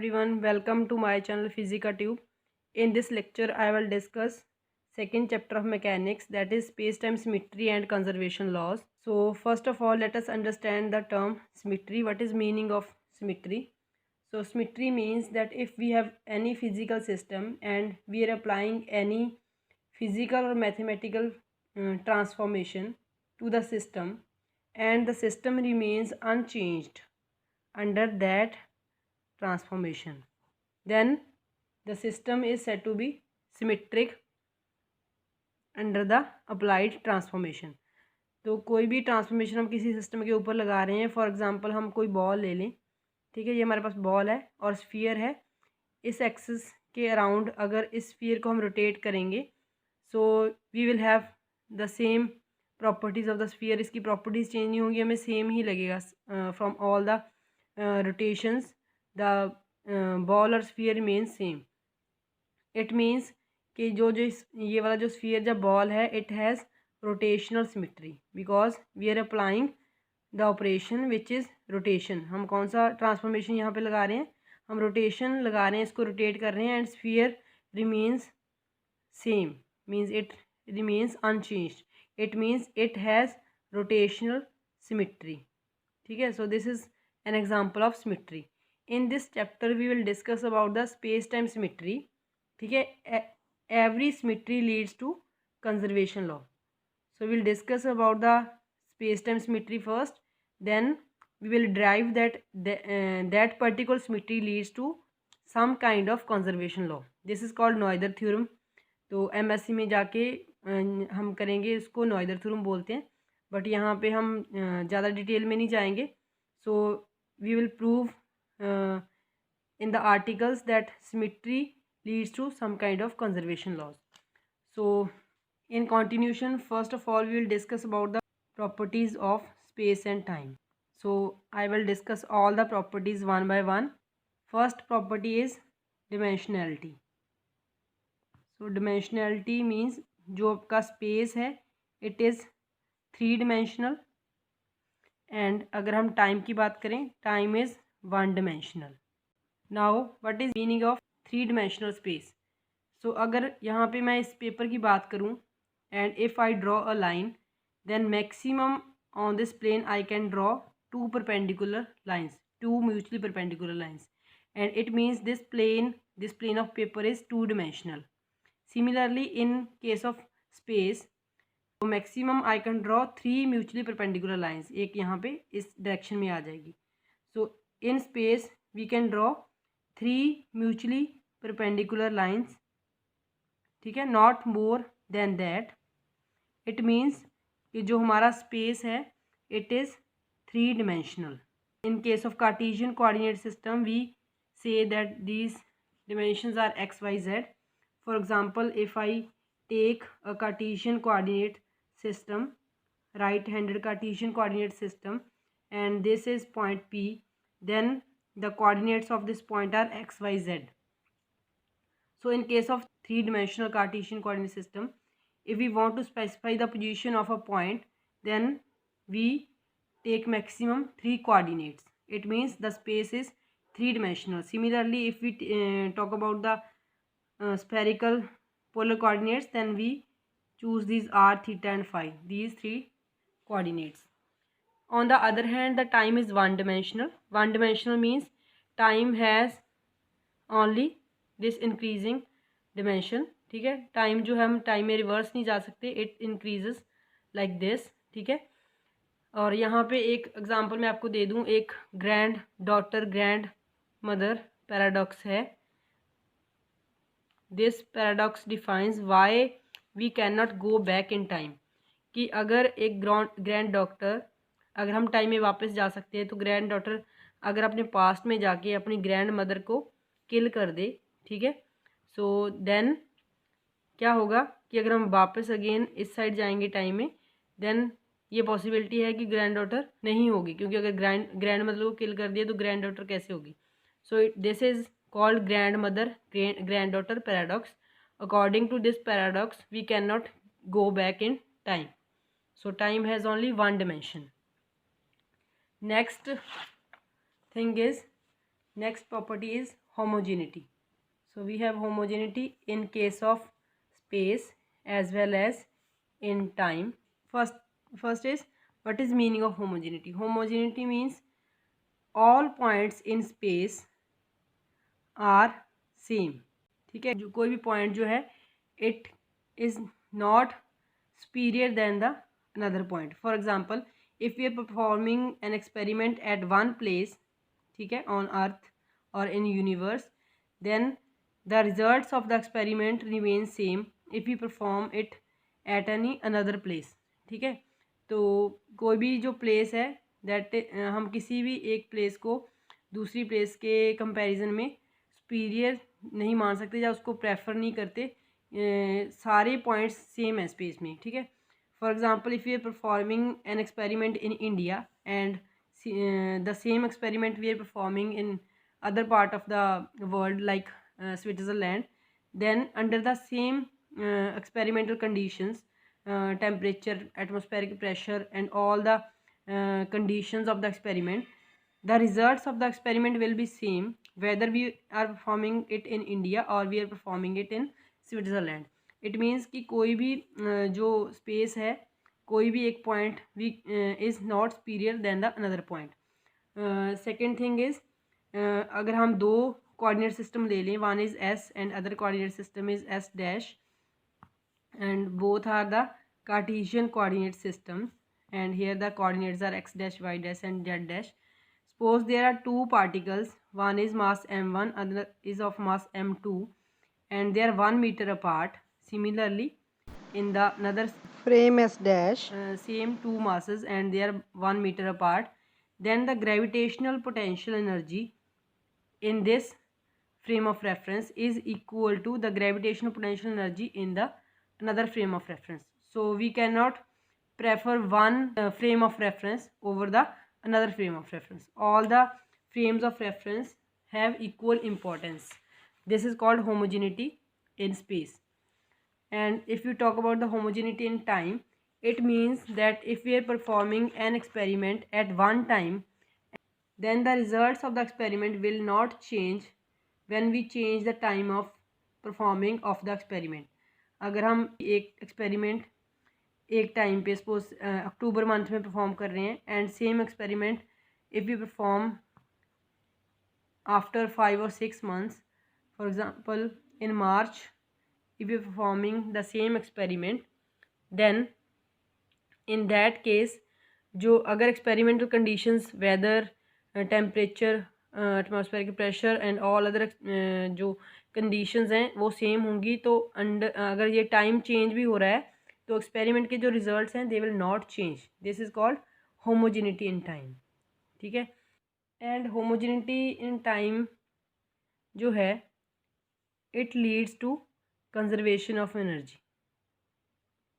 everyone, welcome to my channel Physica Tube. In this lecture I will discuss second chapter of mechanics, that is space-time symmetry and conservation laws. So first of all, let us understand the term symmetry. What is meaning of symmetry? So symmetry means that if we have any physical system and we are applying any physical or mathematical transformation to the system and the system remains unchanged under that transformation, then the system is said to be symmetric under the applied transformation. तो कोई भी transformation हम किसी system के ऊपर लगा रहे हैं, फॉर एग्जांपल हम कोई बॉल ले लें, ठीक है, ये हमारे पास बॉल है और स्फीयर है. इस एक्सिस के अराउंड अगर इस स्फीयर को हम रोटेट करेंगे so we will have the same properties of the sphere. इसकी प्रॉपर्टीज़ चेंज नहीं होंगी, हमें सेम ही लगेगा from all the rotations. The ball और sphere remain same. It means कि जो ये वाला जो स्फीयर जब बॉल है, it has rotational symmetry because we are applying the operation which is rotation. हम कौन सा ट्रांसफॉर्मेशन यहाँ पे लगा रहे हैं? हम रोटेशन लगा रहे हैं, इसको रोटेट कर रहे हैं. And sphere remains same means it remains unchanged. It means it has rotational symmetry. ठीक है, so this is an example of symmetry. In this chapter we will discuss about the space time symmetry. ठीक है, every symmetry leads to conservation law. So we'll discuss about the space-time symmetry first, then we will derive that particular symmetry leads to some kind of conservation law. This is called Noether theorem. तो MSc में जाके हम करेंगे, इसको नॉइदर theorem बोलते हैं, but यहाँ पे हम ज़्यादा डिटेल में नहीं जाएंगे. So we will prove in the articles that symmetry leads to some kind of conservation laws. So in continuation, first of all we will discuss about the properties of space and time. So I will discuss all the properties one by one. First property is dimensionality. So dimensionality means जो आपका space है it is 3 dimensional, and अगर हम time की बात करें time is 1 dimensional. Now what is meaning of 3 dimensional space? So अगर यहाँ पे मैं इस पेपर की बात करूँ and if I draw a line, then maximum on this plane I can draw 2 perpendicular lines, 2 mutually perpendicular lines, and it means this plane of paper is 2 dimensional. Similarly in case of space, so maximum I can draw 3 mutually perpendicular lines. एक यहाँ पे इस direction में आ जाएगी. So in space we can draw 3 mutually perpendicular lines. ठीक है, not more than that. It means कि जो हमारा स्पेस है it is 3 dimensional. In case of cartesian coordinate system we say that these dimensions are x y z. For example if I take a cartesian coordinate system, right handed Cartesian coordinate system, and this is point P, then the coordinates of this point are x, y, z. So in case of 3-dimensional Cartesian coordinate system, if we want to specify the position of a point, then we take maximum 3 coordinates. It means the space is 3-dimensional. Similarly, if we talk about the spherical polar coordinates, then we choose these r, theta and phi, these 3 coordinates. On the other hand, the time is 1 dimensional. 1 dimensional means time has only this increasing dimension. ठीक है, time जो है हम time में reverse नहीं जा सकते, it increases like this. ठीक है, और यहाँ पे एक एग्जांपल मैं आपको दे दूँ, एक granddaughter grandmother paradox है. This paradox defines why we can not go back in time. कि अगर एक ग्रैंड डॉटर, अगर हम टाइम में वापस जा सकते हैं तो ग्रैंड डॉटर अगर अपने पास्ट में जाके अपनी ग्रैंड मदर को किल कर दे, ठीक है, सो देन क्या होगा कि अगर हम वापस अगेन इस साइड जाएंगे टाइम में, देन ये पॉसिबिलिटी है कि ग्रैंड डॉटर नहीं होगी, क्योंकि अगर ग्रैंड मदर को किल कर दिया तो ग्रैंड डॉटर कैसे होगी. So this is called grandmother granddaughter paradox. According to this paradox we can not go back in time. So time has only 1 dimension. Next property is homogeneity. So we have homogeneity in case of space as well as in time. First is, what is meaning of homogeneity? Homogeneity means all points in space are same. ठीक है, जो कोई भी point जो है it is not superior than the another point. For example, if we are performing an experiment at one place, ठीक है, on earth or in universe, then the results of the experiment remain same if we perform it at any another place. ठीक है, तो कोई भी जो place है that हम किसी भी एक प्लेस को दूसरी प्लेस के कंपैरिजन में सुपीरियर नहीं मान सकते या उसको प्रेफर नहीं करते, सारे पॉइंट्स सेम है स्पेस में. ठीक है, for example if we are performing an experiment in India and the same experiment we are performing in other part of the world like Switzerland, then under the same experimental conditions, temperature, atmospheric pressure and all the conditions of the experiment, the results of the experiment will be same whether we are performing it in India or we are performing it in Switzerland. It means कि कोई भी जो space है, कोई भी एक point we is not superior than the another point. Second thing is, अगर हम दो कोऑर्डिनेट सिस्टम ले लें, one is S and other coordinate system is S dash and both are the cartesian coordinate system and here the coordinates are x dash, y dash and z dash. Suppose there are two particles, one is mass m1, other is of mass m2 and they are 1 meter apart. Similarly in the another frame s dash, same two masses and they are 1 meter apart, then the gravitational potential energy in this frame of reference is equal to the gravitational potential energy in the another frame of reference. So we cannot prefer one frame of reference over the another frame of reference. All the frames of reference have equal importance. This is called homogeneity in space. And if you talk about the homogeneity in time, it means that if we are performing an experiment at one time, then the results of the experiment will not change when we change the time of performing of the experiment. अगर हम एक experiment एक time पे suppose अक्टूबर month में perform कर रहे हैं and same experiment if you perform after 5 or 6 months, for example in March, if you are performing the same experiment, then in that case जो अगर experimental conditions weather, temperature, atmospheric pressure and all other जो conditions हैं वो same होंगी, तो अगर ये time change भी हो रहा है तो एक्सपेरिमेंट के जो रिजल्ट्स हैं they will not change. This is called homogeneity in time. ठीक है, एंड होमोजेनिटी इन टाइम जो है it leads to conservation of energy.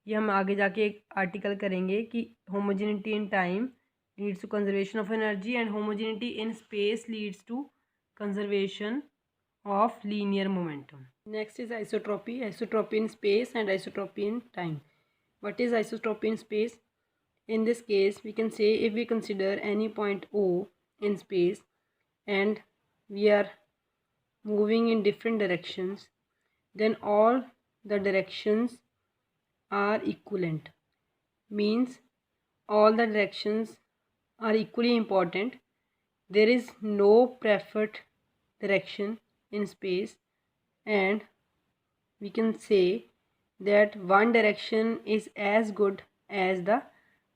ये हम आगे जाके एक आर्टिकल करेंगे कि homogeneity in time leads to conservation of energy and homogeneity in space leads to conservation of linear momentum. Next is isotropy. Isotropy in space and isotropy in time. What is isotropy in space? In this case we can say if we consider any point O in space and we are moving in different directions, then all the directions are equivalent. Means all the directions are equally important. There is no preferred direction in space and we can say that one direction is as good as the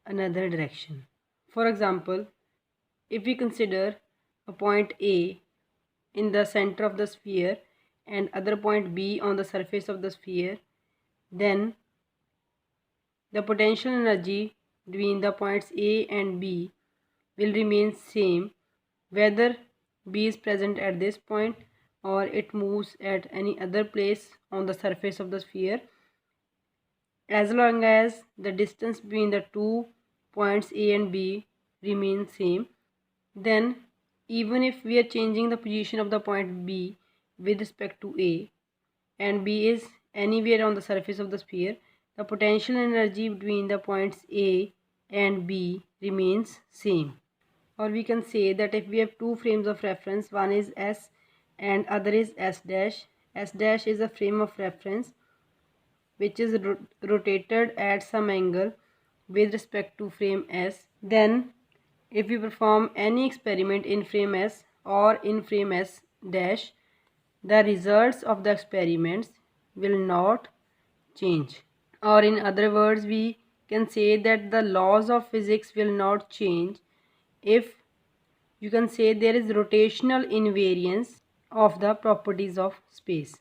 another direction. For example, if we consider a point A in the center of the sphere and other point B on the surface of the sphere, then the potential energy between the points A and B will remain same whether B is present at this point or it moves at any other place on the surface of the sphere, as long as the distance between the two points A and B remains same. Then even if we are changing the position of the point B with respect to A and B is anywhere on the surface of the sphere, the potential energy between the points A and B remains same. Or we can say that if we have two frames of reference, one is S and other is S dash. S dash is a frame of reference which is rotated at some angle with respect to frame S. Then if we perform any experiment in frame S or in frame S dash, the results of the experiments will not change. Or in other words, we can say that the laws of physics will not change if you can say there is rotational invariance of the properties of space.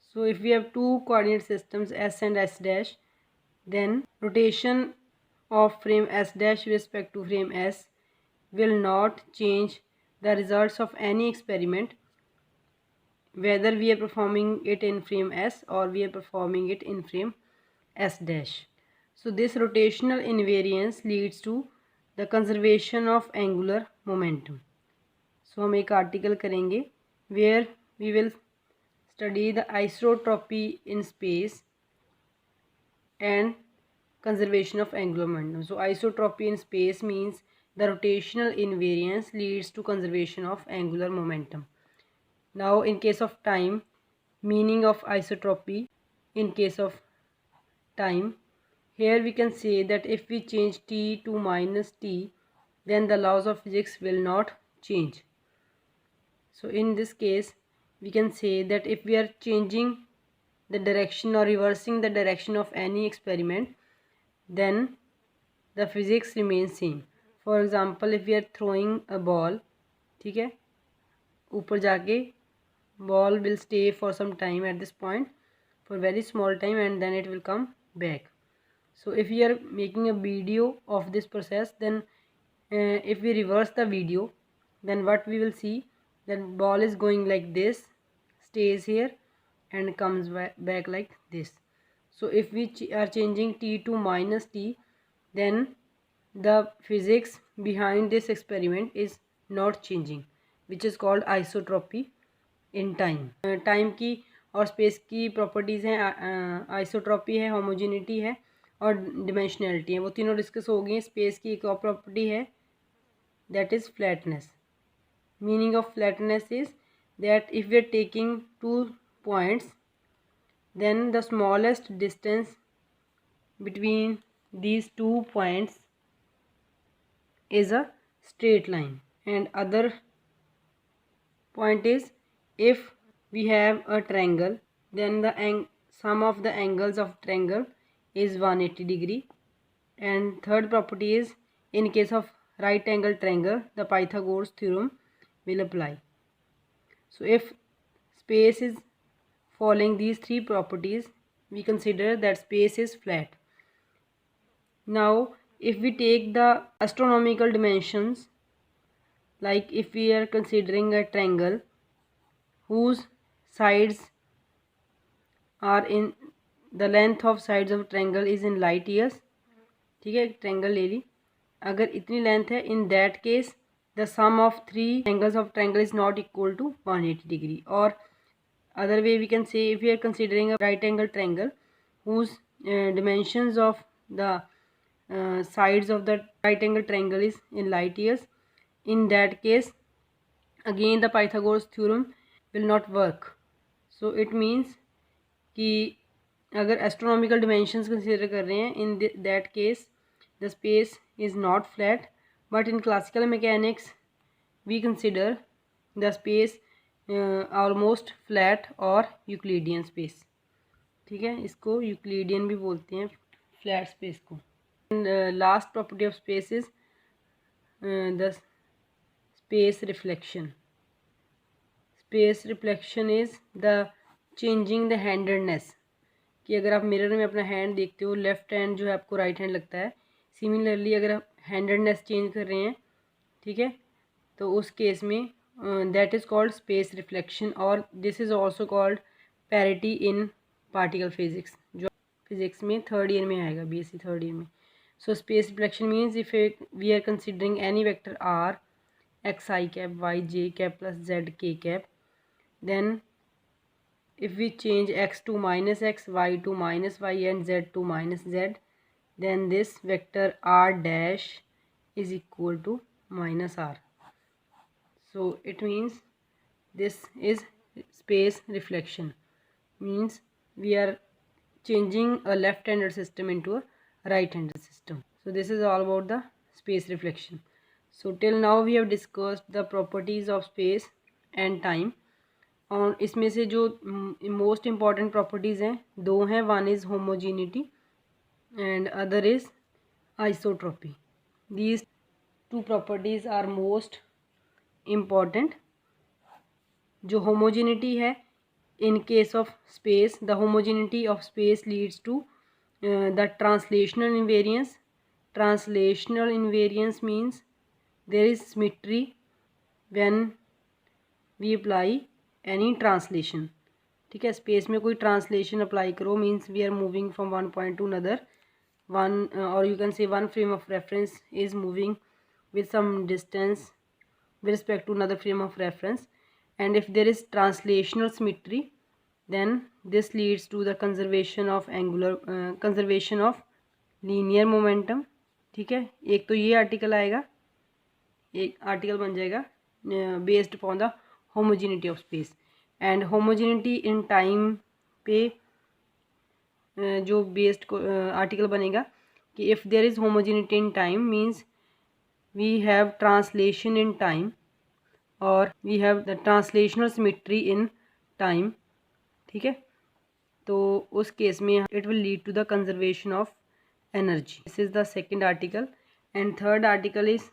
So if we have two coordinate systems S and S dash, then rotation of frame S dash with respect to frame S will not change the results of any experiment, whether we are performing it in frame S or we are performing it in frame S dash. So this rotational invariance leads to the conservation of angular momentum. So हम एक article करेंगे where we will study the isotropy in space and conservation of angular momentum. So isotropy in space means the rotational invariance leads to conservation of angular momentum. Now in case of time, meaning of isotropy in case of time, here we can say that if we change t to minus t, then the laws of physics will not change. So in this case, we can say that if we are changing the direction or reversing the direction of any experiment, then the physics remains same. For example, if we are throwing a ball, ठीक है, ऊपर जाके ball will stay for some time at this point for very small time and then it will come back. So if we are making a video of this process, then if we reverse the video, then what we will see, that ball is going like this, stays here and comes back like this. So if we are changing t to minus t, then the physics behind this experiment is not changing, which is called isotropy in time. Time की और space की properties हैं, isotropy है, homogeneity है और डिमेंशनैलिटी है. वो तीनों डिस्कस हो गई हैं. स्पेस की एक और प्रॉपर्टी है, that is flatness. Meaning of flatness is that if we are taking two points, then the smallest distance between these 2 points is a straight line. And other point is, if we have a triangle, then the sum of the angles of triangle is 180 degree. And third property is, in case of right angle triangle, the Pythagoras theorem will apply. So if space is following these three properties, we consider that space is flat. Now if we take the astronomical dimensions, like if we are considering a triangle whose sides are in the length of sides of triangle is in light years, ठीक है, triangle ले ली, अगर इतनी length है, in that case the sum of three angles of triangle is not equal to 180 degree. Or other way we can say, if we are considering a right angle triangle whose dimensions of the sides of the right angle triangle is in light years, in that case again the Pythagoras theorem will not work. So it means कि अगर astronomical dimensions consider कर रहे हैं, in that case the space is not flat, but in classical mechanics we consider the space almost flat और Euclidean space. ठीक है, इसको Euclidean भी बोलते हैं फ्लैट स्पेस को. Last property of space is the space reflection. Space reflection is the changing the handedness, कि अगर आप मिरर में अपना हैंड देखते हो, लेफ़्ट हैंड जो है आपको राइट हैंड लगता है. सिमिलरली अगर आप हैंडेडनेस चेंज कर रहे हैं, ठीक है, तो उस केस में that is called space reflection. और this is also called parity in particle physics, जो फिजिक्स में थर्ड ईयर में आएगा, बीएससी थर्ड ईयर में. So space reflection means if we are considering any vector R, X I cap, Y J cap plus Z K cap, then if we change x to minus x, y to minus y and z to minus z, then this vector r dash is equal to minus r. So it means This is space reflection, means we are changing a left-handed system into a right-handed system. So this is all about the space reflection. So till now we have discussed the properties of space and time. और इसमें से जो most important properties हैं दो हैं, one is homogeneity and other is isotropy. These two properties are most important. जो homogeneity है, in case of space, the homogeneity of space leads to the translational invariance. Translational invariance means there is symmetry when we apply any translation. ठीक है, space में कोई translation apply करो means we are moving from one point to another, one और you can say one frame of reference is moving with some distance with respect to another frame of reference, and if there is translational symmetry then this leads to the conservation of conservation of linear momentum. ठीक है, एक तो ये article आएगा, एक article बन जाएगा based upon the homogeneity of space. And homogeneity in time पे जो बेस्ड आर्टिकल बनेगा कि if there is homogeneity in time means we have translation in time or we have the translational symmetry in time. ठीक है, तो उस case में it will lead to the conservation of energy. This is the second article. And third article is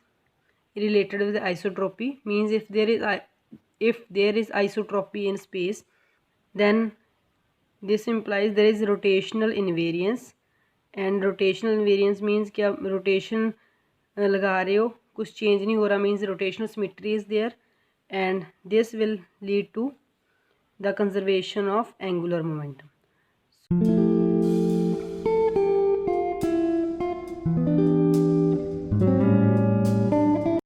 related with isotropy, means if there is isotropy in space then this implies there is rotational invariance. And rotational invariance means कि आप rotation लगा रहे हो, कुछ change नहीं हो रहा, means rotational symmetry is there and this will lead to the conservation of angular momentum.